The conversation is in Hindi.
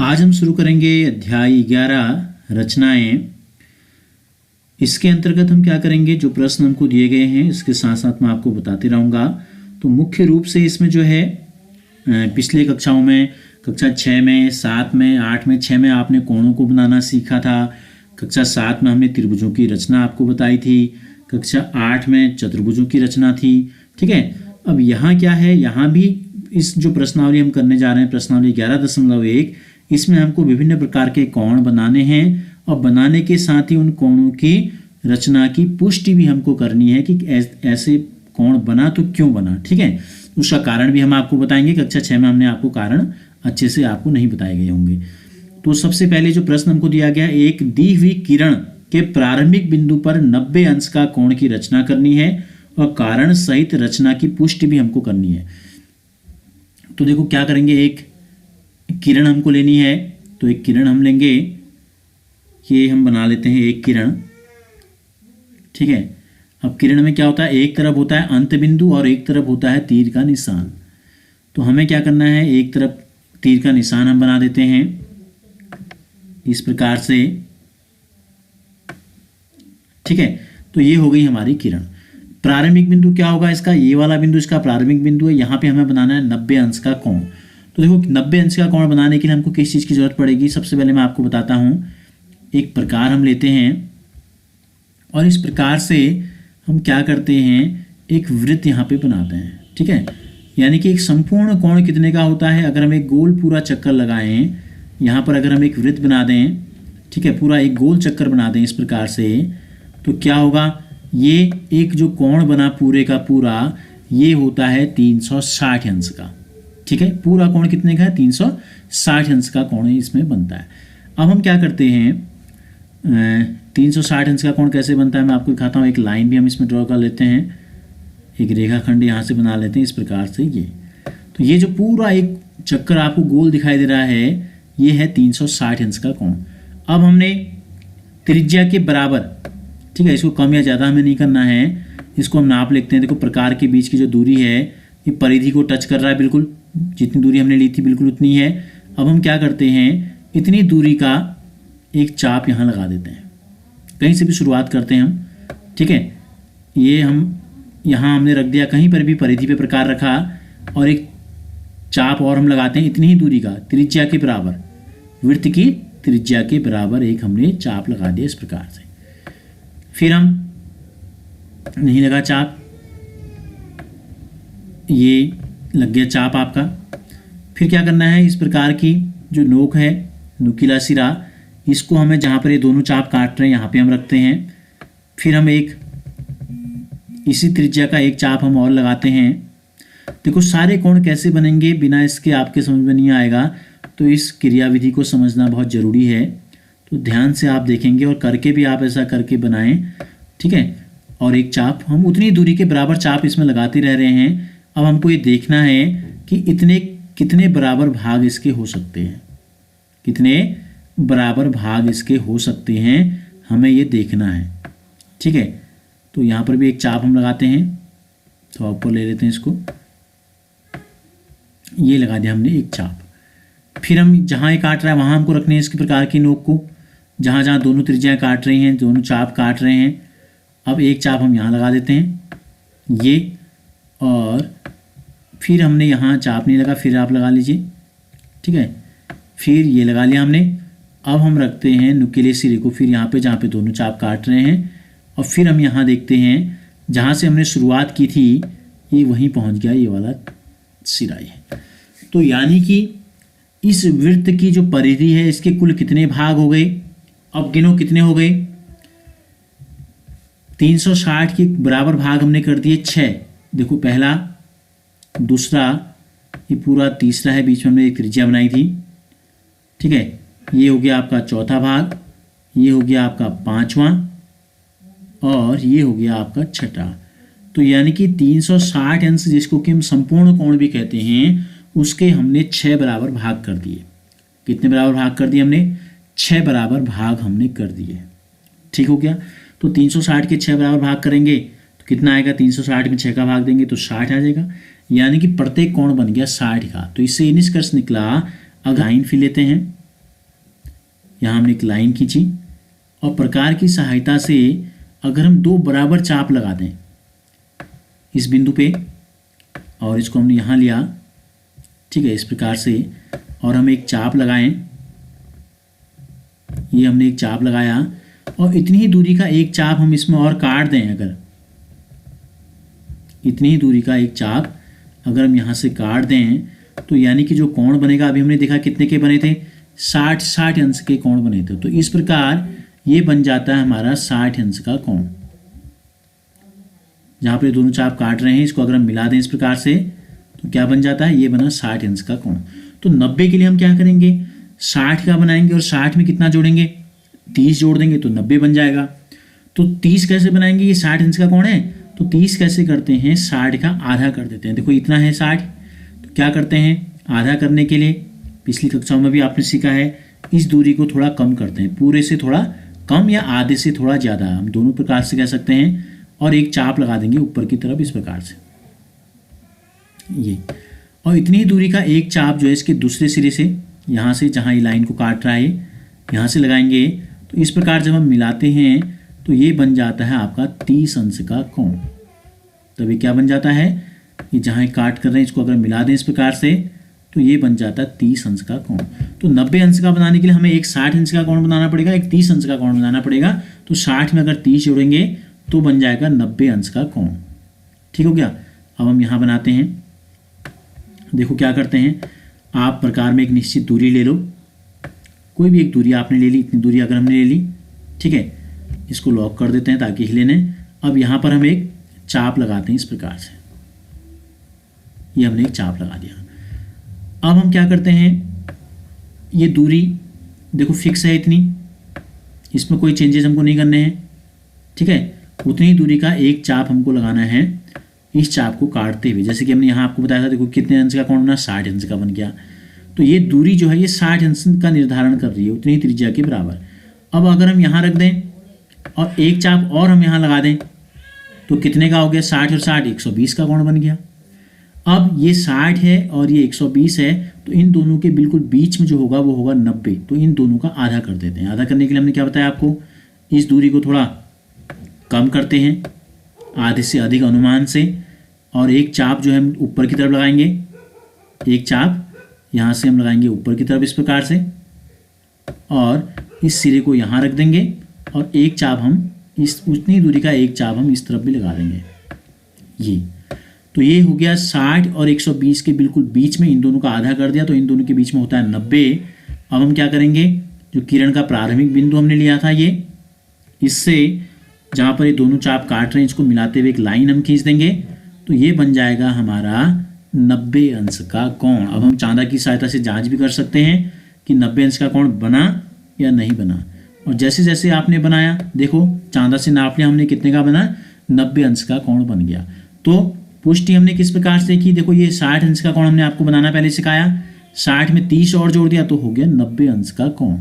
आज हम शुरू करेंगे अध्याय 11 रचनाएं। इसके अंतर्गत हम क्या करेंगे, जो प्रश्न हमको दिए गए हैं इसके साथ साथ मैं आपको बताते रहूँगा। तो मुख्य रूप से इसमें जो है पिछले कक्षाओं में कक्षा 6 में 7 में 8 में 6 में आपने कोणों को बनाना सीखा था। कक्षा 7 में हमने त्रिभुजों की रचना आपको बताई थी। कक्षा 8 में चतुर्भुजों की रचना थी। ठीक है, अब यहाँ क्या है, यहाँ भी इस जो प्रश्नावली हम करने जा रहे हैं, प्रश्नावली 11.1, इसमें हमको विभिन्न प्रकार के कोण बनाने हैं और बनाने के साथ ही उन कोणों की रचना की पुष्टि भी हमको करनी है कि ऐसे कोण बना तो क्यों बना। ठीक है, उसका कारण भी हम आपको बताएंगे। कक्षा 6 में हमने आपको कारण अच्छे से आपको नहीं बताए गए होंगे। तो सबसे पहले जो प्रश्न हमको दिया गया, एक दी हुई किरण के प्रारंभिक बिंदु पर 90 अंश का कोण की रचना करनी है और कारण सहित रचना की पुष्टि भी हमको करनी है। तो देखो क्या करेंगे, एक किरण हमको लेनी है। तो एक किरण हम लेंगे, ये हम बना लेते हैं एक किरण। ठीक है, अब किरण में क्या होता है, एक तरफ होता है अंत बिंदु और एक तरफ होता है तीर का निशान। तो हमें क्या करना है, एक तरफ तीर का निशान हम बना देते हैं इस प्रकार से। ठीक है, तो ये हो गई हमारी किरण। प्रारंभिक बिंदु क्या होगा इसका, ये वाला बिंदु इसका प्रारंभिक बिंदु है। यहाँ पे हमें बनाना है 90 अंश का कोण। तो देखो 90 अंश का कोण बनाने के लिए हमको किस चीज़ की जरूरत पड़ेगी, सबसे पहले मैं आपको बताता हूँ। एक प्रकार हम लेते हैं और इस प्रकार से हम क्या करते हैं, एक वृत्त यहाँ पे बनाते हैं। ठीक है, यानी कि एक संपूर्ण कोण कितने का होता है, अगर हम एक गोल पूरा चक्कर लगाएं, यहाँ पर अगर हम एक वृत्त बना दें, ठीक है, पूरा एक गोल चक्कर बना दें इस प्रकार से, तो क्या होगा, ये एक जो कोण बना पूरे का पूरा, ये होता है 360 अंश का। ठीक है, पूरा कोण कितने का है, 360 अंश का कोण इसमें बनता है। अब हम क्या करते हैं, 360 अंश का कोण कैसे बनता है मैं आपको दिखाता हूँ। एक लाइन भी हम इसमें ड्रॉ कर लेते हैं, एक रेखाखंड यहाँ से बना लेते हैं इस प्रकार से। ये तो ये जो पूरा एक चक्कर आपको गोल दिखाई दे रहा है, ये है 360 अंश का कोण। अब हमने त्रिज्या के बराबर, ठीक है, इसको कम या ज़्यादा हमें नहीं करना है, इसको हम नाप लेते हैं। देखो प्रकार के बीच की जो दूरी है, ये परिधि को टच कर रहा है, बिल्कुल जितनी दूरी हमने ली थी बिल्कुल उतनी है। अब हम क्या करते हैं, इतनी दूरी का एक चाप यहाँ लगा देते हैं, कहीं से भी शुरुआत करते हैं हम। ठीक है, ये हम यहाँ हमने रख दिया, कहीं पर भी परिधि पे प्रकार रखा और एक चाप और हम लगाते हैं इतनी ही दूरी का, त्रिज्या के बराबर, वृत्त की त्रिज्या के बराबर एक हमने चाप लगा दिया इस प्रकार से। फिर हम नहीं लगा चाप, ये लग गया चाप आपका। फिर क्या करना है, इस प्रकार की जो नोक है, नुकीला सिरा, इसको हमें जहाँ पर ये दोनों चाप काट रहे हैं यहाँ पे हम रखते हैं। फिर हम एक इसी त्रिज्या का एक चाप हम और लगाते हैं। देखो सारे कोण कैसे बनेंगे, बिना इसके आपके समझ में नहीं आएगा, तो इस क्रियाविधि को समझना बहुत ज़रूरी है। तो ध्यान से आप देखेंगे और करके भी आप ऐसा करके बनाएं। ठीक है, और एक चाप हम उतनी दूरी के बराबर चाप इसमें लगाते रह रहे हैं। अब हमको ये देखना है कि कितने बराबर भाग इसके हो सकते हैं, कितने बराबर भाग इसके हो सकते हैं, हमें ये देखना है। ठीक है, तो यहाँ पर भी एक चाप हम लगाते हैं, तो ऊपर ले लेते हैं इसको, ये लगा दिया हमने एक चाप। फिर हम जहाँ ये काट रहा है वहाँ हमको रखने हैं इसके प्रकार की नोक को, जहाँ जहाँ दोनों त्रिज्याएं काट रही हैं, दोनों चाप काट रहे हैं। अब एक चाप हम यहाँ लगा देते हैं ये, और फिर हमने यहाँ चाप नहीं लगा, फिर आप लगा लीजिए। ठीक है, फिर ये लगा लिया हमने। अब हम रखते हैं नुकीले सिरे को फिर यहाँ पे जहाँ पे दोनों चाप काट रहे हैं, और फिर हम यहाँ देखते हैं जहाँ से हमने शुरुआत की थी ये वहीं पहुँच गया, ये वाला सिरा है। तो यानी कि इस वृत्त की जो परिधि है, इसके कुल कितने भाग हो गए, अब गिनो कितने हो गए, 360 के बराबर भाग हमने कर दिए 6। देखो पहला, दूसरा, ये पूरा तीसरा है, बीच में हमने एक त्रिज्या बनाई थी। ठीक है, ये हो गया आपका चौथा भाग, ये हो गया आपका पांचवा, और ये हो गया आपका छठा। तो यानी कि 360 अंश, जिसको कि हम संपूर्ण कोण भी कहते हैं, उसके हमने 6 बराबर भाग कर दिए। कितने बराबर भाग कर दिए हमने, 6 बराबर भाग हमने कर दिए। ठीक हो गया, तो 360 के 6 बराबर भाग करेंगे तो कितना आएगा, 360 में 6 का भाग देंगे तो 60 आ जाएगा। यानी कि प्रत्येक कोण बन गया 60 का। तो इससे ये निष्कर्ष निकला, अगर साइन फी लेते हैं यहाँ हमने एक लाइन खींची और प्रकार की सहायता से अगर हम दो बराबर चाप लगा दें इस बिंदु पे और इसको हमने यहाँ लिया, ठीक है, इस प्रकार से, और हम एक चाप लगाएं, ये हमने एक चाप लगाया और इतनी ही दूरी का एक चाप हम इसमें और काट दें, अगर इतनी ही दूरी का एक चाप अगर हम यहाँ से काट दें तो यानी कि जो कोण बनेगा, अभी हमने देखा कितने के बने थे, 60 अंश के कोण बने थे। तो इस प्रकार ये बन जाता है हमारा 60 अंश का कोण। जहाँ पर दोनों चाप काट रहे हैं इसको अगर हम मिला दें इस प्रकार से तो क्या बन जाता है, ये बना 60 अंश का कोण। तो 90 के लिए हम क्या करेंगे, 60 का बनाएंगे और 60 में कितना जोड़ेंगे, 30 जोड़ देंगे तो 90 बन जाएगा। तो 30 कैसे बनाएंगे, ये 60 अंश का कोण है तो 30 कैसे करते हैं, 60 का आधा कर देते हैं। देखो इतना है 60, तो क्या करते हैं, आधा करने के लिए पिछली कक्षाओं में भी आपने सीखा है, इस दूरी को थोड़ा कम करते हैं, पूरे से थोड़ा कम या आधे से थोड़ा ज़्यादा, हम दोनों प्रकार से कह सकते हैं, और एक चाप लगा देंगे ऊपर की तरफ इस प्रकार से ये, और इतनी ही दूरी का एक चाप जो है इसके दूसरे सिरे से, यहाँ से जहाँ ये लाइन को काट रहा है यहाँ से लगाएंगे। तो इस प्रकार जब हम मिलाते हैं तो ये बन जाता है आपका 30 अंश का कोण। तब ये क्या बन जाता है, ये जहाँ काट कर रहे हैं इसको अगर मिला दें इस प्रकार से तो ये बन जाता है 30 अंश का कोण। तो 90 अंश का बनाने के लिए हमें एक 60 अंश का कोण बनाना पड़ेगा, एक 30 अंश का कोण बनाना पड़ेगा। तो 60 में अगर 30 जोड़ेंगे तो बन जाएगा 90 अंश का कोण। ठीक हो गया। अब हम यहाँ बनाते हैं, देखो क्या करते हैं, आप प्रकार में एक निश्चित दूरी ले लो, कोई भी एक दूरी आपने ले ली, इतनी दूरी अगर हमने ले ली, ठीक है, इसको लॉक कर देते हैं ताकि हिले नहीं। अब यहाँ पर हम एक चाप लगाते हैं इस प्रकार से, ये हमने एक चाप लगा दिया। अब हम क्या करते हैं, ये दूरी देखो फिक्स है इतनी, इसमें कोई चेंजेस हमको नहीं करने हैं, ठीक है। उतनी ही दूरी का एक चाप हमको लगाना है इस चाप को काटते हुए, जैसे कि हमने यहाँ आपको बताया था, देखो कितने अंश का कोण बना, 60 अंश का बन गया। तो ये दूरी जो है ये 60 अंश का निर्धारण कर रही है, उतनी ही त्रिज्या के बराबर। अब अगर हम यहाँ रख दें और एक चाप और हम यहाँ लगा दें तो कितने का हो गया, 60 और 60 120 का कोण बन गया। अब ये 60 है और ये 120 है, तो इन दोनों के बिल्कुल बीच में जो होगा वो होगा 90। तो इन दोनों का आधा कर देते हैं। आधा करने के लिए हमने क्या बताया आपको, इस दूरी को थोड़ा कम करते हैं आधे से अधिक अनुमान से, और एक चाप जो है हम ऊपर की तरफ लगाएंगे, एक चाप यहाँ से हम लगाएंगे ऊपर की तरफ इस प्रकार से, और इस सिरे को यहाँ रख देंगे और एक चाप हम इस उतनी दूरी का एक चाप हम इस तरफ भी लगा देंगे। ये तो ये हो गया 60 और 120 के बिल्कुल बीच में, इन दोनों का आधा कर दिया तो इन दोनों के बीच में होता है 90। अब हम क्या करेंगे, जो किरण का प्रारंभिक बिंदु हमने लिया था ये, इससे जहाँ पर ये दोनों चाप काट रहे हैं इसको मिलाते हुए एक लाइन हम खींच देंगे, तो ये बन जाएगा हमारा 90 अंश का कोण। अब हम चांदा की सहायता से जांच भी कर सकते हैं कि 90 अंश का कोण बना या नहीं बना। और जैसे जैसे आपने बनाया, देखो चांदा से नाप लिया हमने, कितने का बना, 90 अंश का कोण बन गया। तो पुष्टि हमने किस प्रकार से की, देखो ये 60 अंश का कोण हमने आपको बनाना पहले सिखाया, 60 में 30 और जोड़ दिया तो हो गया 90 अंश का कोण।